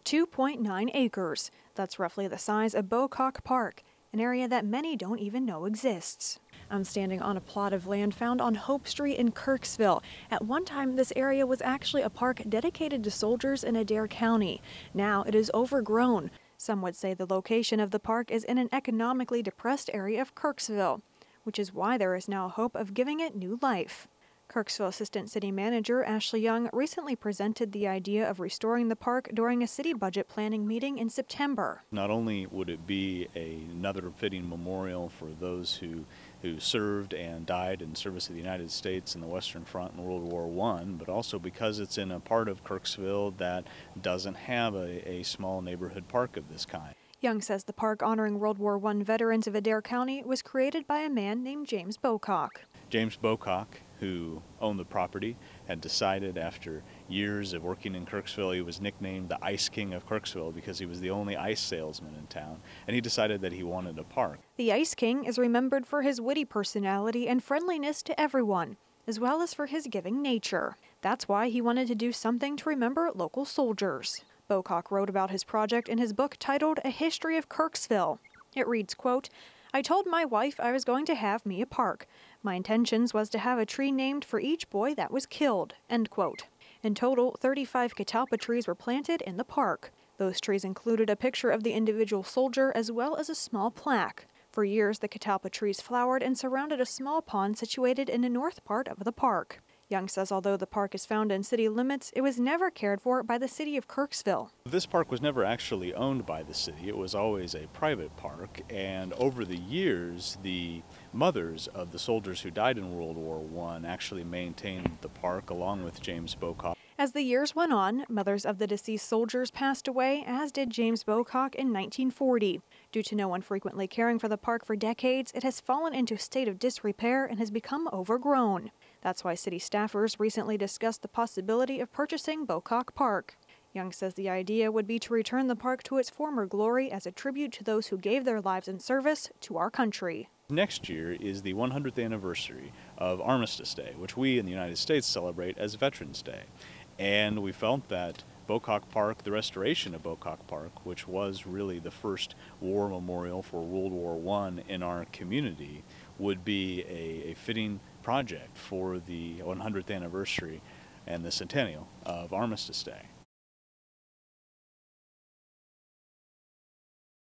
2.9 acres. That's roughly the size of Bocock Park, an area that many don't even know exists. I'm standing on a plot of land found on Hope Street in Kirksville. At one time, this area was actually a park dedicated to soldiers in Adair County. Now it is overgrown. Some would say the location of the park is in an economically depressed area of Kirksville, which is why there is now hope of giving it new life. Kirksville Assistant City Manager Ashley Young recently presented the idea of restoring the park during a city budget planning meeting in September. Not only would it be another fitting memorial for those who served and died in service of the United States in the Western Front in World War I, but also because it's in a part of Kirksville that doesn't have a small neighborhood park of this kind. Young says the park honoring World War I veterans of Adair County was created by a man named James Bocock. James Bocock, who owned the property, had decided after years of working in Kirksville, he was nicknamed the Ice King of Kirksville because he was the only ice salesman in town, and he decided that he wanted a park. The Ice King is remembered for his witty personality and friendliness to everyone, as well as for his giving nature. That's why he wanted to do something to remember local soldiers. Bocock wrote about his project in his book titled A History of Kirksville. It reads, quote, "I told my wife I was going to have me a park. My intentions was to have a tree named for each boy that was killed," end quote. In total, 35 catalpa trees were planted in the park. Those trees included a picture of the individual soldier as well as a small plaque. For years, the catalpa trees flowered and surrounded a small pond situated in the north part of the park. Young says although the park is found in city limits, it was never cared for by the city of Kirksville. This park was never actually owned by the city. It was always a private park, and over the years, the mothers of the soldiers who died in World War I actually maintained the park along with James Bocock. As the years went on, mothers of the deceased soldiers passed away, as did James Bocock in 1940. Due to no one frequently caring for the park for decades, it has fallen into a state of disrepair and has become overgrown. That's why city staffers recently discussed the possibility of purchasing Bocock Park. Young says the idea would be to return the park to its former glory as a tribute to those who gave their lives in service to our country. Next year is the 100th anniversary of Armistice Day, which we in the United States celebrate as Veterans Day. And we felt that Bocock Park, the restoration of Bocock Park, which was really the first war memorial for World War I in our community, would be a fitting project for the 100th anniversary and the centennial of Armistice Day.